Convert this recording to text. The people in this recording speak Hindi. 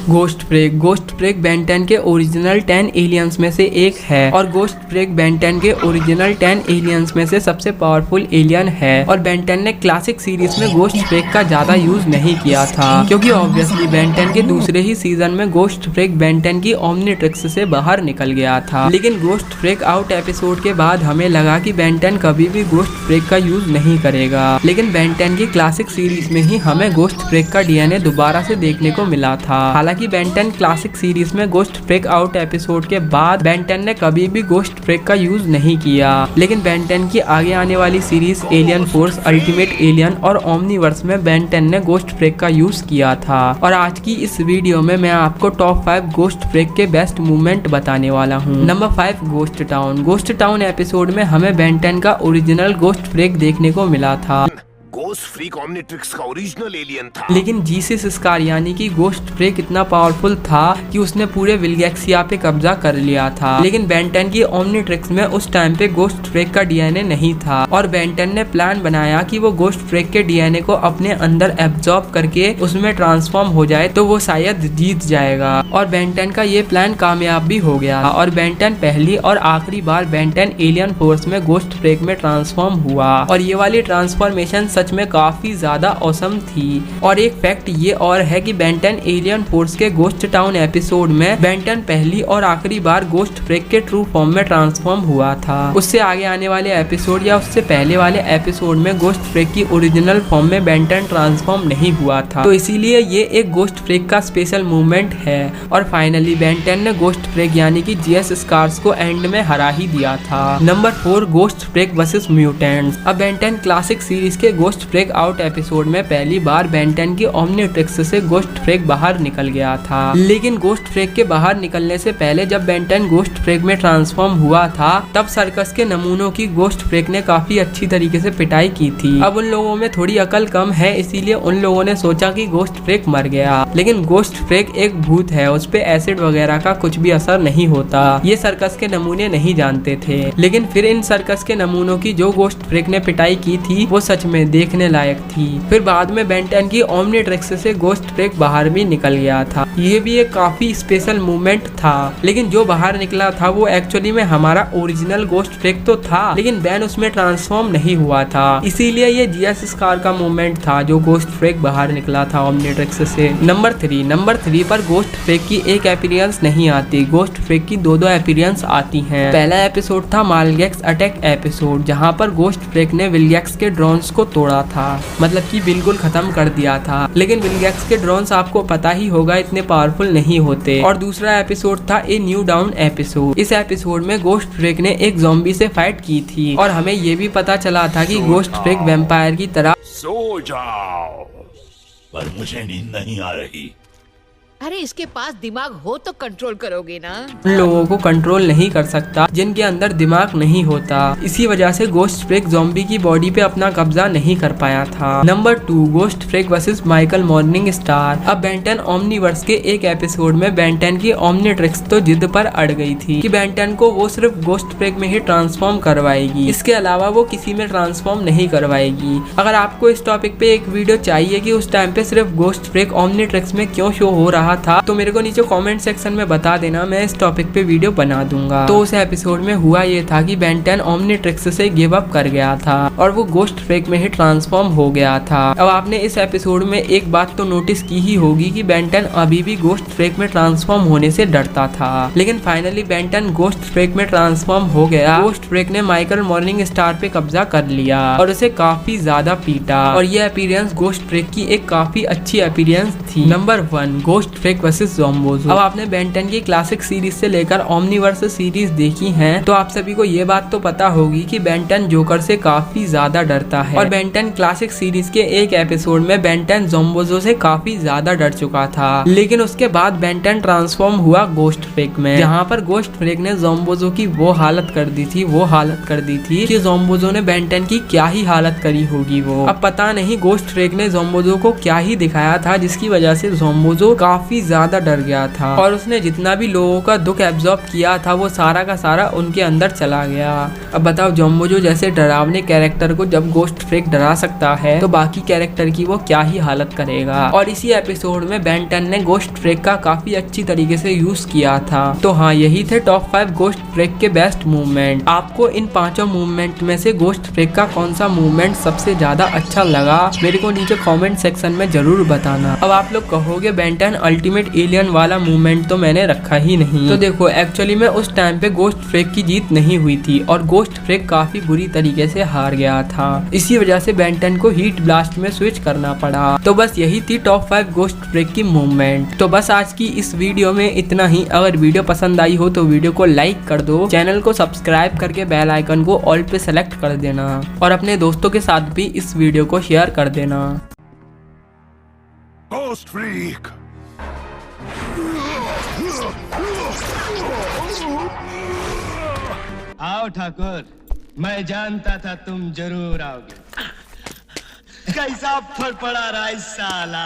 गोस्ट फ्रेक बेन 10 के ओरिजिनल 10 एलियंस में से एक है और गोस्ट फ्रेक बेन 10 के ओरिजिनल 10 एलियंस में से सबसे पावरफुल एलियन है। और बेन 10 ने क्लासिक सीरीज में गोस्ट फ्रेक का ज्यादा यूज नहीं किया था क्योंकि ऑब्वियसली बेन 10 के दूसरे ही सीजन में गोस्ट फ्रेक बेन 10 की ओमनिट्रिक्स से बाहर निकल गया था। लेकिन गोस्ट फ्रेक आउट एपिसोड के बाद हमें लगा कि बेन 10 कभी भी गोस्ट फ्रेक का यूज नहीं करेगा, लेकिन बेन 10 की क्लासिक सीरीज में ही हमें गोस्ट फ्रेक का डीएनए दोबारा से देखने को मिला था। हालांकि बेन 10 क्लासिक सीरीज में गोस्ट फ्रेक आउट एपिसोड के बाद बेन 10 ने कभी भी गोस्ट फ्रेक का यूज नहीं किया, लेकिन बेन 10 की आगे आने वाली series alien force, ultimate alien और ओमनीवर्स में बेन 10 ने गोस्ट फ्रेक का यूज किया था। और आज की इस वीडियो में मैं आपको टॉप 5 गोस्ट फ्रेक के बेस्ट मूवमेंट बताने वाला हूँ। नंबर 5, गोस्ट टाउन एपिसोड में हमें बेन 10 का ओरिजिनल गोस्ट फ्रेक देखने को मिला था। गोस्ट फ्रेक ओमनिट्रिक्स का ओरिजिनल एलियन था, लेकिन जीसस स्कार यानी कि गोस्ट फ्रेक इतना पावरफुल था कि उसने पूरे विलगैक्सिया पे कब्जा कर लिया था। लेकिन बेन 10 की ओमनिट्रिक्स में उस टाइम पे गोस्ट फ्रेक का डीएनए नहीं था और बेन 10 ने प्लान बनाया कि वो गोस्ट फ्रेक के डीएनए को अपने अंदर एब्जॉर्ब करके उसमें ट्रांसफॉर्म हो जाए तो वो शायद जीत जाएगा। और बेन 10 का ये प्लान कामयाब भी हो गया और बेन 10 पहली और आखिरी बार बेन 10 एलियन फोर्स में गोस्ट फ्रेक में ट्रांसफॉर्म हुआ और ये वाली ट्रांसफॉर्मेशन सच में काफी ज्यादा औसम थी। और एक फैक्ट ये और है कि बेन 10 एलियन फोर्स के गोस्ट टाउन एपिसोड में बेन 10 पहली और आखिरी बार गोस्ट फ्रेक के ट्रू फॉर्म में ट्रांसफॉर्म हुआ था। उससे आगे आने वाले एपिसोड या उससे पहले वाले एपिसोड में गोस्ट फ्रेक की ओरिजिनल फॉर्म में बेन 10 ट्रांसफॉर्म नहीं हुआ था, तो इसीलिए ये एक गोस्ट फ्रेक का स्पेशल मूवमेंट है। और फाइनली बेन 10 ने गोस्ट फ्रेक यानी कि जीएस स्कार्स को एंड में हरा ही दिया था। Number 4, ghost freak versus mutants. अब बेन 10 क्लासिक सीरीज के गोस्ट फ्रेक आउट एपिसोड में पहली बार बेन 10 की ओमनिट्रिक्स से गोस्ट फ्रेक बाहर निकल गया था। लेकिन गोस्ट फ्रेक के बाहर निकलने से पहले जब बेन 10 गोस्ट फ्रेक में ट्रांसफॉर्म हुआ था तब सर्कस के नमूनों की गोस्ट फ्रेक ने काफी अच्छी तरीके से पिटाई की थी। अब उन लोगों में थोड़ी अकल कम है, इसीलिए उन लोगों ने सोचा कि गोस्ट फ्रेक मर गया, लेकिन गोस्ट फ्रेक एक भूत है, उस पे एसिड वगैरह का कुछ भी असर नहीं होता। ये सर्कस के नमूने नहीं जानते थे, लेकिन फिर इन सर्कस के नमूनों की जो गोस्ट फ्रेक ने पिटाई की थी वो सच में देखने लायक थी। फिर बाद में बेन 10 की ओमनिट्रिक्स से गोस्ट फ्रेक बाहर भी निकल गया था। ये भी एक काफी स्पेशल मूवमेंट था, लेकिन जो बाहर निकला था वो एक्चुअली में हमारा ओरिजिनल गोस्ट फ्रेक तो था, लेकिन बेन उसमें ट्रांसफॉर्म नहीं हुआ था, इसीलिए ये जीएस स्कार का मूवमेंट था जो गोस्ट फ्रेक बाहर निकला था ओमनिट्रिक्स से। नंबर 3 पर गोस्ट फ्रेक की एक अपीयरेंस नहीं आती, गोस्ट फ्रेक की दो अपीयरेंस आती हैं। पहला एपिसोड था मालगैक्स अटैक एपिसोड, जहाँ पर गोस्ट फ्रेक ने विलगैक्स के ड्रोन्स को तोड़ा था, मतलब कि बिल्कुल खत्म कर दिया था। लेकिन विलगैक्स के ड्रोन्स आपको पता ही होगा इतने पावरफुल नहीं होते। और दूसरा एपिसोड था ए न्यू डाउन एपिसोड। इस एपिसोड में गोस्ट फ्रेक ने एक ज़ॉम्बी से फाइट की थी और हमें ये भी पता चला था कि गोस्ट फ्रेक वैम्पायर की तरह सो जाओ, पर मुझे नींद नहीं आ रही। अरे इसके पास दिमाग हो तो कंट्रोल करोगे ना। उन लोगों को कंट्रोल नहीं कर सकता जिनके अंदर दिमाग नहीं होता, इसी वजह से गोस्ट फ्रेक ज़ॉम्बी की बॉडी पे अपना कब्जा नहीं कर पाया था। Number 2, ghost freak versus Michael morning star. अब बेन 10 ओमनीवर्स के एक एपिसोड में बेन 10 की ओमनिट्रिक्स तो जिद पर अड़ गई थी कि बेन 10 को वो सिर्फ गोस्ट फ्रेक में ही ट्रांसफॉर्म करवाएगी, इसके अलावा वो किसी में ट्रांसफॉर्म नहीं करवाएगी। अगर आपको इस टॉपिक पे एक वीडियो चाहिए कि उस टाइम पे सिर्फ गोस्ट फ्रेक ओमनिट्रिक्स में क्यों शो हो रहा था तो मेरे को नीचे कमेंट सेक्शन में बता देना, मैं इस टॉपिक पे वीडियो बना दूंगा। तो उस एपिसोड में हुआ ये था कि बेन 10 ओमनिट्रिक्स से गिव अप कर गया था और वो गोस्ट फ्रेक में ही ट्रांसफॉर्म हो गया था। अब आपने इस एपिसोड में एक बात तो नोटिस की ही होगी कि बेन 10 अभी भी गोस्ट फ्रेक में ट्रांसफॉर्म होने से डरता था, लेकिन फाइनली बेन 10 गोस्ट फ्रेक में ट्रांसफॉर्म हो गया। गोस्ट फ्रेक ने माइकल मॉर्निंग स्टार पे कब्जा कर लिया और उसे काफी ज्यादा पीटा और ये अपीयरेंस गोस्ट फ्रेक की एक काफी अच्छी अपीयरेंस थी। Number 1, ghost freak versus Zombozo. अब आपने बेन 10 की क्लासिक सीरीज से लेकर ओमनीवर्स सीरीज देखी हैं तो आप सभी को ये बात तो पता होगी कि बेन 10 जोकर से काफी ज्यादा डरता है। और बेन 10 क्लासिक सीरीज के एक एपिसोड में बेन 10 ज़ोम्बोज़ो से काफी ज्यादा डर चुका था, लेकिन उसके बाद बेन 10 ट्रांसफॉर्म हुआ गोस्ट फ्रेक में, जहाँ पर गोस्ट फ्रेक ने ज़ोम्बोज़ो की वो हालत कर दी थी कि ज़ोम्बोज़ो ने बेन 10 की क्या ही हालत करी होगी। वो अब पता नहीं गोस्ट फ्रेक ने ज़ोम्बोज़ो को क्या ही दिखाया था जिसकी वजह से ज़ोम्बोज़ो काफी काफी ज्यादा डर गया था और उसने जितना भी लोगों का दुख एब्जॉर्ब किया था वो सारा का सारा उनके अंदर चला गया। अब बताओ जोम्बोजो जैसे डरावने कैरेक्टर को जब गोस्ट फ्रेक डरा सकता है तो बाकी कैरेक्टर की वो क्या ही हालत करेगा। और इसी एपिसोड में बेन 10 ने गोस्ट फ्रेक का काफी अच्छी तरीके से यूज किया था। तो हाँ, यही थे टॉप 5 गोस्ट फ्रेक के बेस्ट मूवमेंट। आपको इन पांचों मूवमेंट में से गोस्ट फ्रेक का कौन सा मूवमेंट सबसे ज्यादा अच्छा लगा मेरे को नीचे कमेंट सेक्शन में जरूर बताना। अब आप लोग कहोगे बेन 10 अल्टीमेट एलियन वाला मूवमेंट तो मैंने रखा ही नहीं। तो देखो एक्चुअली में उस टाइम पे गोस्ट फ्रेक की जीत नहीं हुई थी और गोस्ट फ्रेक काफी बुरी तरीके से हार गया था। इसी वजह से बेन 10 को हीट ब्लास्ट में स्विच करना पड़ा। तो बस यही थी टॉप 5 गोस्ट फ्रेक की मूवमेंट। तो बस आज की इस वीडियो में इतना ही। अगर वीडियो पसंद आई हो तो वीडियो को लाइक कर दो, चैनल को सब्सक्राइब करके बेल आइकन को ऑल पे सेलेक्ट कर देना और अपने दोस्तों के साथ भी इस वीडियो को शेयर कर देना। Ghost Freak! आओ ठाकुर, मैं जानता था तुम जरूर आओगे। कैसा फड़ पड़ा रहा इस साला।